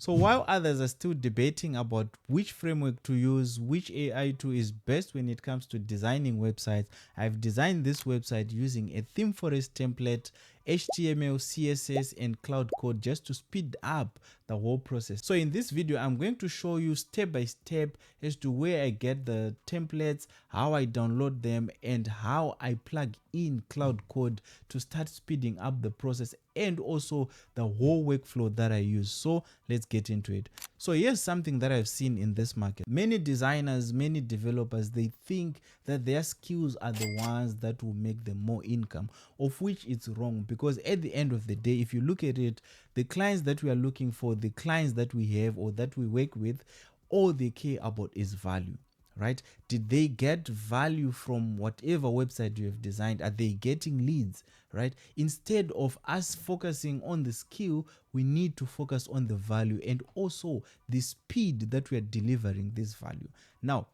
So while others are still debating about which framework to use, which AI tool is best when it comes to designing websites, I've designed this website using a ThemeForest template, HTML, CSS, and Claude Code just to speed up the whole process. So in this video, I'm going to show you step by step as to where I get the templates, how I download them, and how I plug in Claude Code to start speeding up the process, and also the whole workflow that I use. So let's get into it. So here's something that I've seen in this market. Many designers, many developers, they think that their skills are the ones that will make them more income, of which it's wrong, because at the end of the day, if you look at it, the clients that we are looking for, the clients that we have or that we work with, all they care about is value. Right? Did they get value from whatever website you have designed? Are they getting leads? Right? Instead of us focusing on the skill, we need to focus on the value and also the speed that we are delivering this value. Now,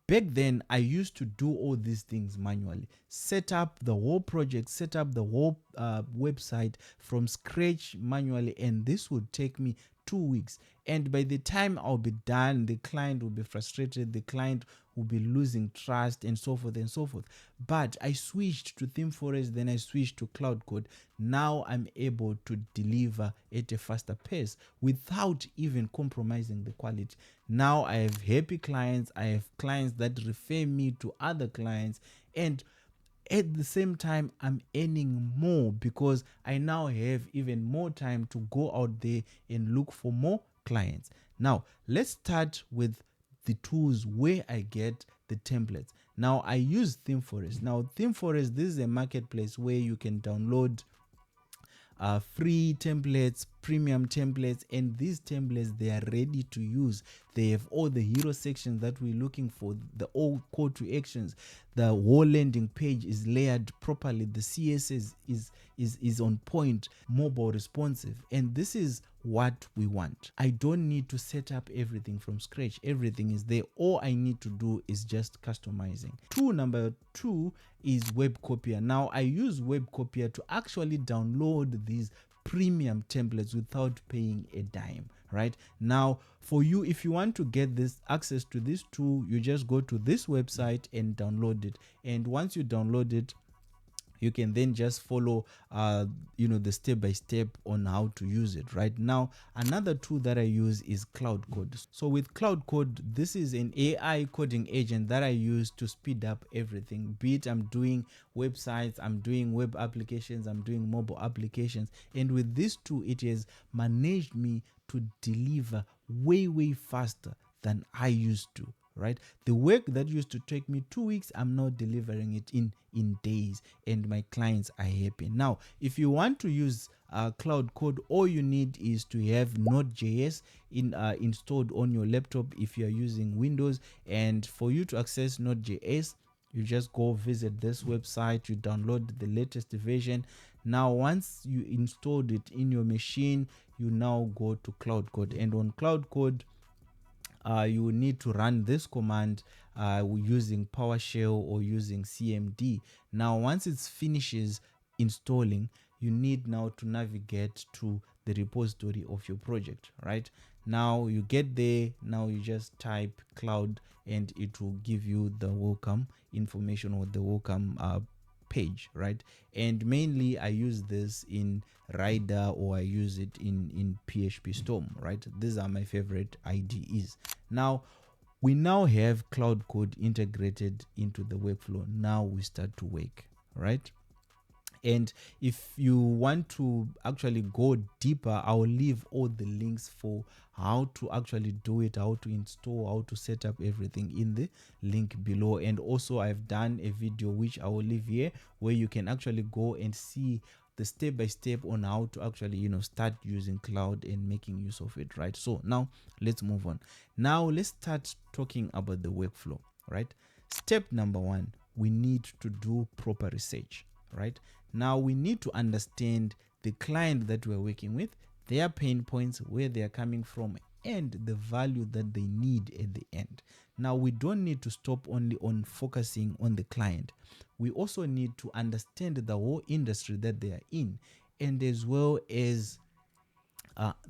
back then, I used to do all these things manually, set up the whole project, set up the whole website from scratch manually, and this would take me 2 weeks. And by the time I'll be done, the client will be frustrated, the client will be losing trust, and so forth and so forth. But I switched to ThemeForest, then I switched to Claude Code. Now I'm able to deliver at a faster pace without even compromising the quality. Now I have happy clients, I have clients that refer me to other clients, and at the same time I'm earning more because I now have even more time to go out there and look for more clients. Now let's start with the tools where I get the templates. Now I use ThemeForest. Now ThemeForest, this is a marketplace where you can download free templates, premium templates, and these templates, they are ready to use. They have all the hero sections that we're looking for, the all call to actions, the whole landing page is layered properly, the CSS is on point, mobile responsive, and this is what we want. I don't need to set up everything from scratch. Everything is there. All I need to do is just customizing. Number two is Web Copier. Now I use Web Copier to actually download these premium templates without paying a dime. Right now, for you, if you want to get this access to this tool, you just go to this website and download it. And once you download it, you can then just follow the step by step on how to use it. Right now, another tool that I use is Claude Code. So with Claude Code, this is an AI coding agent that I use to speed up everything, be it I'm doing websites, I'm doing web applications, I'm doing mobile applications, and with this tool it has managed me to deliver way faster than I used to. Right, the work that used to take me 2 weeks, I'm now delivering it in days, and my clients are happy. Now if you want to use Claude Code, all you need is to have Node.js installed on your laptop if you are using Windows. And for you to access Node.js, you just go visit this website, you download the latest version. Now once you installed it in your machine, you now go to Claude Code, and on Claude Code you will need to run this command using PowerShell or using CMD. Now once it finishes installing, you need now to navigate to the repository of your project. Right now you get there, now you just type cloud and it will give you the welcome information or the welcome page. Right, and mainly I use this in Rider, or I use it in PHP Storm. Right, these are my favorite IDEs. Now we now have Claude Code integrated into the workflow. Now we start to work. Right, and if you want to actually go deeper, I'll leave all the links for how to actually do it, how to install, how to set up everything in the link below. And also I've done a video which I will leave here, where you can actually go and see the step by step on how to actually start using cloud and making use of it. Right, so now let's move on. Now let's start talking about the workflow. Right, step number one, we need to do proper research. Right, now we need to understand the client that we're working with, their pain points, where they are coming from, and the value that they need at the end. Now we don't need to stop only on focusing on the client. We also need to understand the whole industry that they are in, and as well as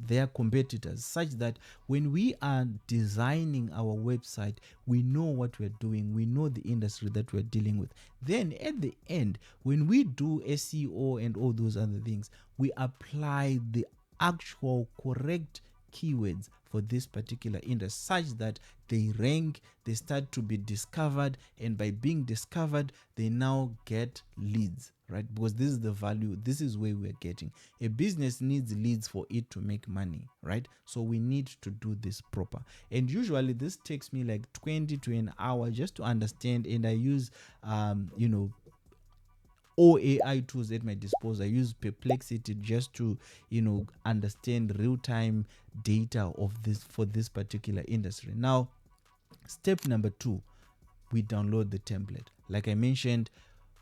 their competitors, such that when we are designing our website, we know what we're doing, we know the industry that we're dealing with. Then at the end, when we do SEO and all those other things, we apply the actual correct keywords for this particular industry, such that they rank, they start to be discovered, and by being discovered, they now get leads, right? Because this is the value, this is where we're getting. A business needs leads for it to make money, right? So we need to do this proper. And usually this takes me like 20 to an hour just to understand, and I use all AI tools at my disposal. I use Perplexity just to, understand real-time data of this for this particular industry. Now, step number 2, we download the template. Like I mentioned,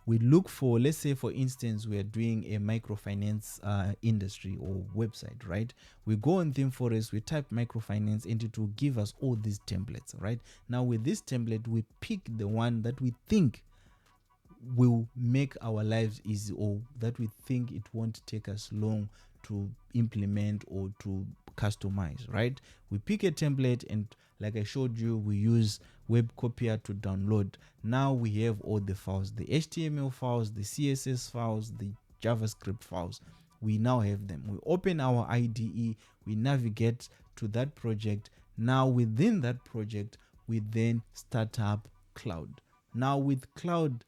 we look for, let's say for instance, we are doing a microfinance industry or website, right? We go on ThemeForest, we type microfinance, and it will give us all these templates, right? Now with this template, we pick the one that we think will make our lives easy, or that we think it won't take us long to implement or to customize, right? We pick a template, and like I showed you, we use web copier to download. Now we have all the files, the HTML files, the CSS files, the JavaScript files. We now have them. We open our IDE, we navigate to that project. Now within that project, we then start up Claude. Now with Claude,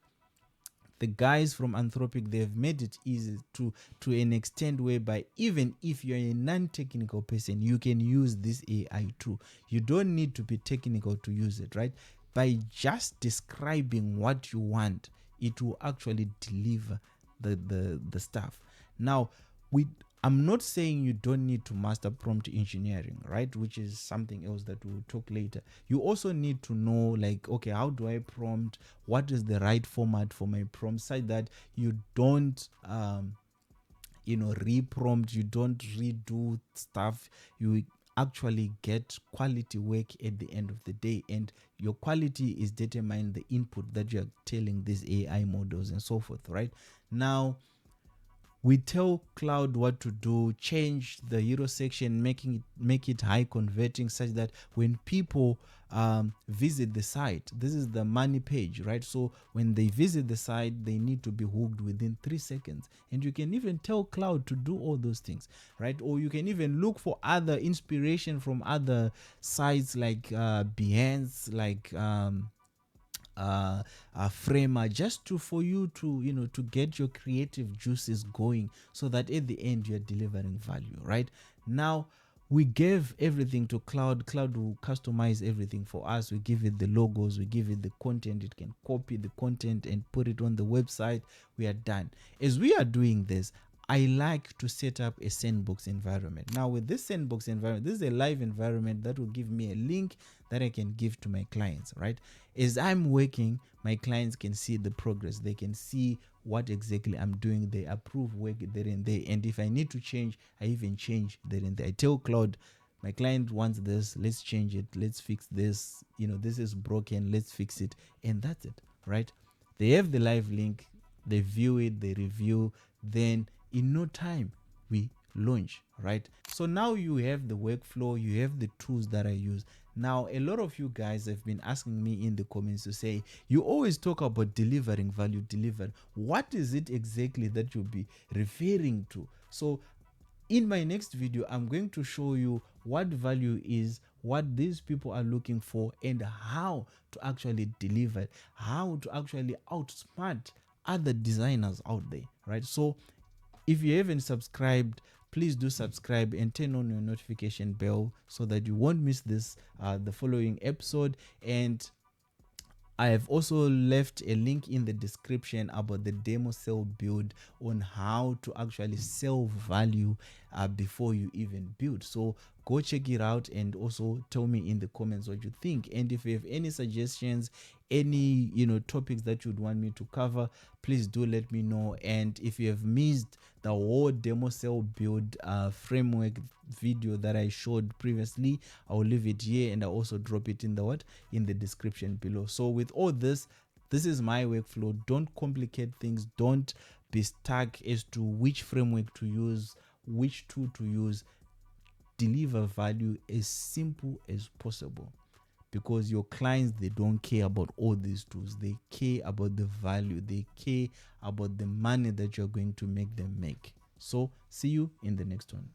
the guys from Anthropic, they've made it easy to an extent whereby even if you're a non-technical person, you can use this AI too. You don't need to be technical to use it, right? By just describing what you want, it will actually deliver the stuff. Now, I'm not saying you don't need to master prompt engineering, right? Which is something else that we'll talk later. You also need to know, like, okay, how do I prompt? What is the right format for my prompt, such that you don't, re-prompt, you don't redo stuff. You actually get quality work at the end of the day, and your quality is determined the input that you're telling these AI models and so forth, right? Now, we tell Claude what to do, change the hero section, make it high converting, such that when people visit the site, this is the money page, right? So when they visit the site, they need to be hooked within 3 seconds. And you can even tell Claude to do all those things, right? Or you can even look for other inspiration from other sites like Behance, like framer, just for you to to get your creative juices going, so that at the end you're delivering value, right? Now we gave everything to Claude. Claude will customize everything for us. We give it the logos, we give it the content, it can copy the content and put it on the website. We are done. As we are doing this, I like to set up a sandbox environment. Now with this sandbox environment, this is a live environment that will give me a link that I can give to my clients, right? As I'm working, my clients can see the progress. They can see what exactly I'm doing. They approve work there and there. And if I need to change, I even change there and there. I tell Claude, my client wants this, let's change it, let's fix this, this is broken, let's fix it. And that's it, right? They have the live link, they view it, they review, then in no time we launch, right? So now you have the workflow, you have the tools that I use. Now a lot of you guys have been asking me in the comments to say, you always talk about delivering value, what is it exactly that you'll be referring to? So in my next video, I'm going to show you what value is, what these people are looking for, and how to actually deliver, how to actually outsmart other designers out there, right? So if you haven't subscribed, please do subscribe and turn on your notification bell so that you won't miss this the following episode. And I have also left a link in the description about the demo sell build on how to actually sell value before you even build. So go check it out and also tell me in the comments what you think. And if you have any suggestions, any topics that you'd want me to cover, please do let me know. And if you have missed the whole demo sell build framework video that I showed previously, I'll leave it here, and I'll also drop it in the description below. So with all this is my workflow. Don't complicate things. Don't be stuck as to which framework to use, which tool to use. deliver value as simple as possible, because your clients, they don't care about all these tools. They care about the value. They care about the money that you're going to make them make. So see you in the next one.